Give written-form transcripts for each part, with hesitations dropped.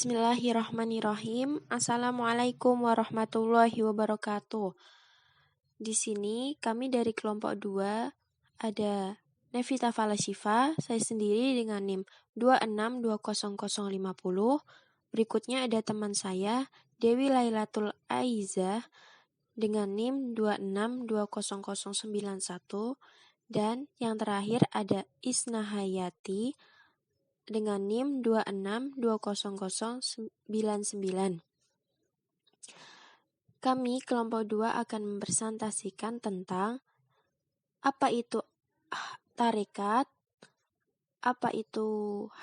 Bismillahirrahmanirrahim. Assalamualaikum warahmatullahi wabarakatuh. Di sini kami dari kelompok 2 ada Nevita Falashifa, saya sendiri dengan NIM 2620050. Berikutnya ada teman saya Dewi Lailatul Aizah dengan NIM 2620091 dan yang terakhir ada Isna Hayati dengan NIM 2620099. Kami kelompok 2 akan mempresentasikan tentang apa itu tarekat, apa itu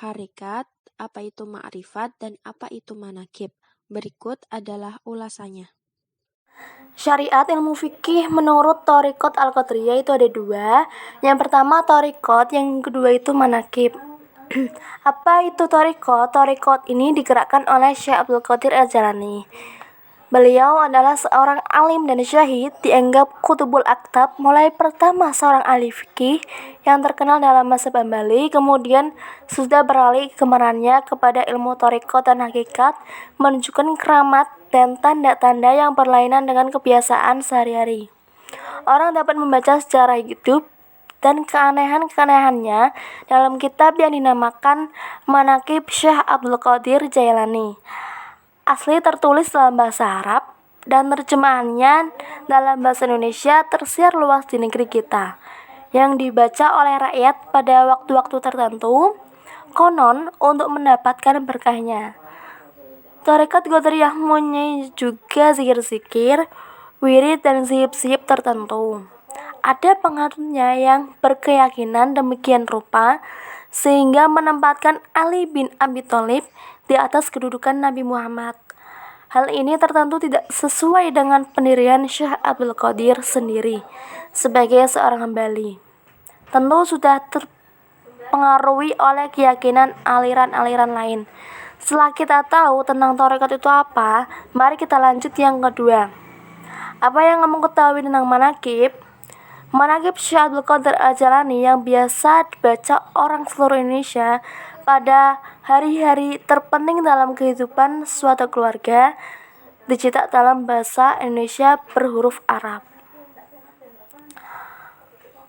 harekat, apa itu ma'rifat, dan apa itu manakib. Berikut adalah ulasannya. Syariat ilmu fikih menurut Thariqat Al-Qadiriyah itu ada dua. Yang pertama Thariqat, yang kedua itu manakib. Apa itu Thariqat? Thariqat ini digerakkan oleh Syekh Abdul Qadir Al-Jailani. Beliau adalah seorang alim dan syahid, dianggap Qutbul Aktab, mulai pertama seorang ahli fikih yang terkenal dalam mazhab Hambali, kemudian sudah beralih kegemarannya kepada ilmu thariqat dan hakikat, menunjukkan keramat dan tanda-tanda yang berlainan dengan kebiasaan sehari-hari. Orang dapat membaca sejarah hidup dan keanehan-keanehannya dalam kitab yang dinamakan Manaqib Syekh Abdul Qadir Jailani. Asli tertulis dalam bahasa Arab dan terjemahannya dalam bahasa Indonesia tersiar luas di negeri kita, yang dibaca oleh rakyat pada waktu-waktu tertentu, konon untuk mendapatkan berkahnya. Tarekat Qadiriyah mempunyai juga zikir-zikir, wirid dan sihib-sihib tertentu. Ada penganutnya yang berkeyakinan demikian rupa sehingga menempatkan Ali bin Abi Thalib di atas kedudukan Nabi Muhammad. Hal ini tertentu tidak sesuai dengan pendirian Syekh Abdul Qadir sendiri sebagai seorang Hambali. Tentu sudah terpengaruhi oleh keyakinan aliran-aliran lain. Setelah kita tahu tentang tarekat itu apa, mari kita lanjut yang kedua. Apa yang kamu ketahui tentang manaqib? Manaqib Syekh Abdul Qadir Al-Jailani yang biasa dibaca orang seluruh Indonesia pada hari-hari terpenting dalam kehidupan suatu keluarga, dicetak dalam bahasa Indonesia berhuruf Arab.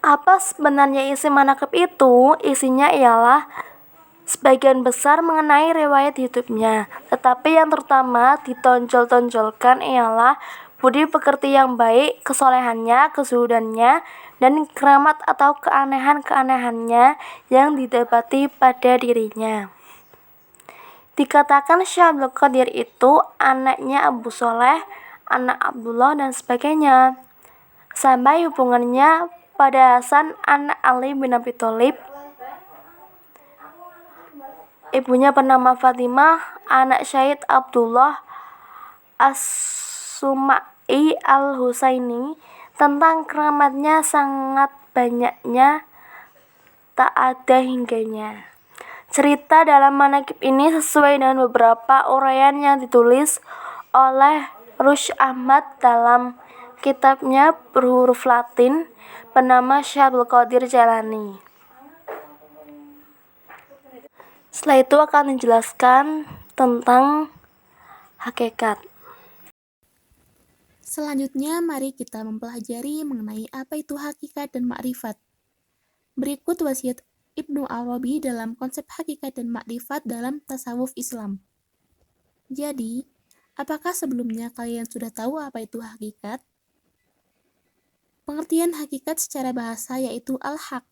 Apa sebenarnya isi manaqib itu? Isinya ialah sebagian besar mengenai riwayat hidupnya, tetapi yang terutama ditonjol-tonjolkan ialah budi pekerti yang baik, kesolehannya, kezuhudannya, dan keramat atau keanehan-keanehannya yang didapati pada dirinya. Dikatakan Syekh Abdul Qadir itu anaknya Abu Soleh, anak Abdullah, dan sebagainya. Sampai hubungannya pada Hasan, anak Ali bin Abi Thalib. Ibunya bernama Fatimah, anak Syahid Abdullah As-Suma'i Al-Husaini. Tentang keramatnya sangat banyaknya, tak ada hingganya. Cerita dalam manaqib ini sesuai dengan beberapa uraian yang ditulis oleh Rush Ahmad dalam kitabnya berhuruf Latin bernama Syekh Abdul Qadir Jailani. Setelah itu akan menjelaskan tentang hakikat. Selanjutnya, mari kita mempelajari mengenai apa itu hakikat dan makrifat. Berikut wasiat Ibnu Arabi dalam konsep hakikat dan makrifat dalam tasawuf Islam. Jadi, apakah sebelumnya kalian sudah tahu apa itu hakikat? Pengertian hakikat secara bahasa yaitu al-haq.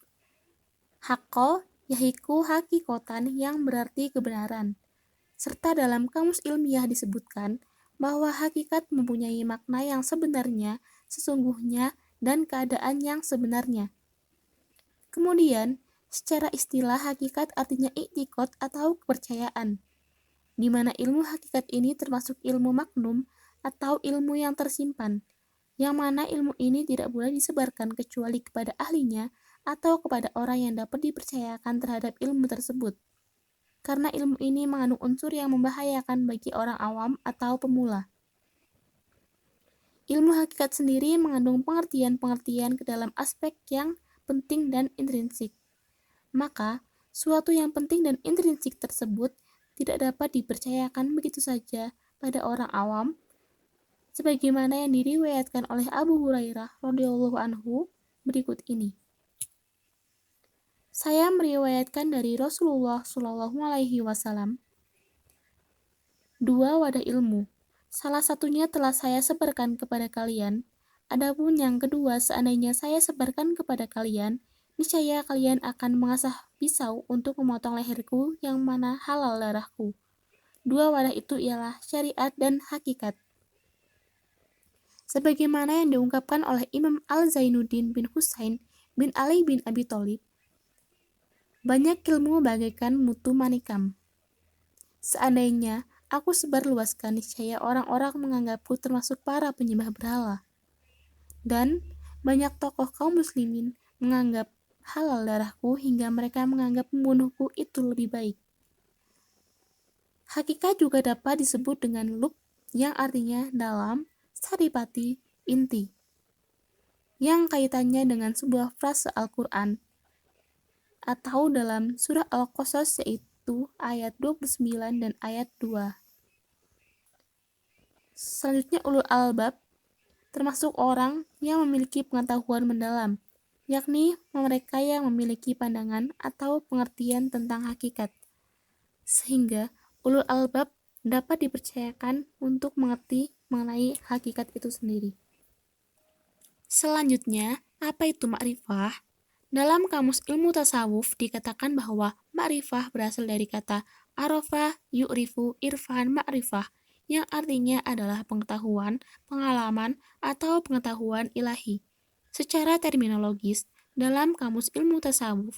Haqqo yahiku hakikotan yang berarti kebenaran. Serta dalam kamus ilmiah disebutkan bahwa hakikat mempunyai makna yang sebenarnya, sesungguhnya, dan keadaan yang sebenarnya. Kemudian, secara istilah hakikat artinya i'tiqad atau kepercayaan, di mana ilmu hakikat ini termasuk ilmu maknum atau ilmu yang tersimpan, yang mana ilmu ini tidak boleh disebarkan kecuali kepada ahlinya atau kepada orang yang dapat dipercayakan terhadap ilmu tersebut. Karena ilmu ini mengandung unsur yang membahayakan bagi orang awam atau pemula. Ilmu hakikat sendiri mengandung pengertian-pengertian ke dalam aspek yang penting dan intrinsik. Maka, suatu yang penting dan intrinsik tersebut tidak dapat dipercayakan begitu saja pada orang awam, sebagaimana yang diriwayatkan oleh Abu Hurairah radhiyallahu anhu berikut ini. Saya meriwayatkan dari Rasulullah Shallallahu Alaihi Wasallam, 2 wadah ilmu. Salah satunya telah saya sebarkan kepada kalian. Adapun yang kedua, seandainya saya sebarkan kepada kalian, niscaya kalian akan mengasah pisau untuk memotong leherku yang mana halal darahku. 2 wadah itu ialah syariat dan hakikat. Sebagaimana yang diungkapkan oleh Imam Al-Zainuddin bin Husain bin Ali bin Abi Thalib, banyak ilmu bagaikan mutu manikam. Seandainya aku sebarluaskan, niscaya orang-orang menganggapku termasuk para penyembah berhala. Dan banyak tokoh kaum muslimin menganggap halal darahku hingga mereka menganggap membunuhku itu lebih baik. Hakikat juga dapat disebut dengan lub, yang artinya dalam, saripati, inti, yang kaitannya dengan sebuah frase Al-Quran atau dalam surah Al-Qasas, yaitu ayat 29 dan ayat 2. Selanjutnya ulul albab termasuk orang yang memiliki pengetahuan mendalam, yakni mereka yang memiliki pandangan atau pengertian tentang hakikat, sehingga ulul albab dapat dipercayakan untuk mengerti mengenai hakikat itu sendiri. Selanjutnya, apa itu ma'rifah? Dalam kamus ilmu tasawuf dikatakan bahwa ma'rifah berasal dari kata arafah, yu'rifu, irfan, ma'rifah, yang artinya adalah pengetahuan, pengalaman, atau pengetahuan ilahi. Secara terminologis, dalam kamus ilmu tasawuf,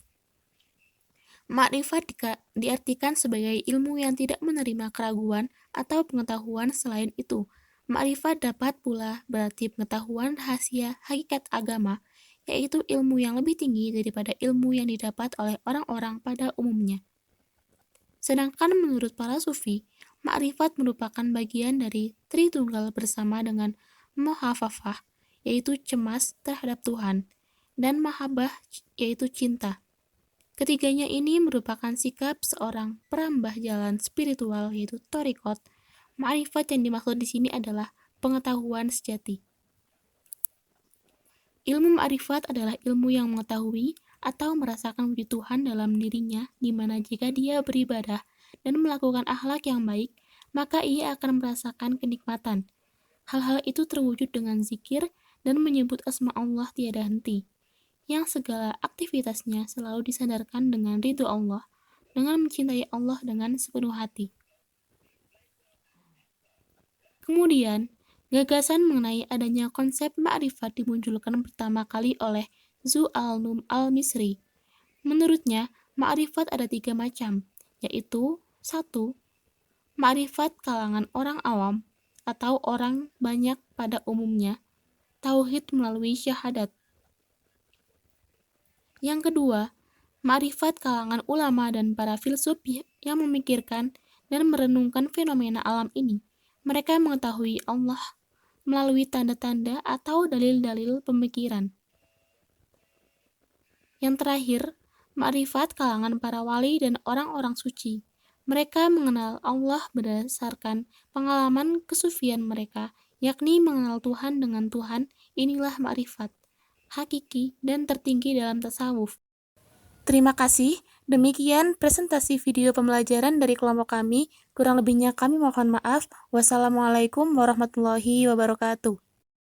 ma'rifat diartikan sebagai ilmu yang tidak menerima keraguan atau pengetahuan selain itu. Ma'rifat dapat pula berarti pengetahuan rahasia hakikat agama, yaitu ilmu yang lebih tinggi daripada ilmu yang didapat oleh orang-orang pada umumnya. Sedangkan menurut para sufi, ma'rifat merupakan bagian dari Tritunggal bersama dengan muhafafah, yaitu cemas terhadap Tuhan, dan mahabbah, yaitu cinta. Ketiganya ini merupakan sikap seorang perambah jalan spiritual, yaitu thariqat. Ma'rifat yang dimaksud di sini adalah pengetahuan sejati. Ilmu ma'rifat adalah ilmu yang mengetahui atau merasakan wujud Tuhan dalam dirinya, di mana jika dia beribadah dan melakukan akhlak yang baik, maka ia akan merasakan kenikmatan. Hal-hal itu terwujud dengan zikir dan menyebut asma Allah tiada henti, yang segala aktivitasnya selalu disadarkan dengan ridho Allah, dengan mencintai Allah dengan sepenuh hati. Kemudian, gagasan mengenai adanya konsep ma'rifat dimunculkan pertama kali oleh Zu al-Num al-Misri. Menurutnya, ma'rifat ada 3 macam, yaitu 1. Ma'rifat kalangan orang awam atau orang banyak pada umumnya, tauhid melalui syahadat. Yang kedua, ma'rifat kalangan ulama dan para filsuf yang memikirkan dan merenungkan fenomena alam ini. Mereka mengetahui Allah melalui tanda-tanda atau dalil-dalil pemikiran. Yang terakhir, ma'rifat kalangan para wali dan orang-orang suci. Mereka mengenal Allah berdasarkan pengalaman kesufian mereka, yakni mengenal Tuhan dengan Tuhan. Inilah ma'rifat hakiki dan tertinggi dalam tasawuf. Terima kasih. Demikian presentasi video pembelajaran dari kelompok kami. Kurang lebihnya kami mohon maaf. Wassalamualaikum warahmatullahi wabarakatuh.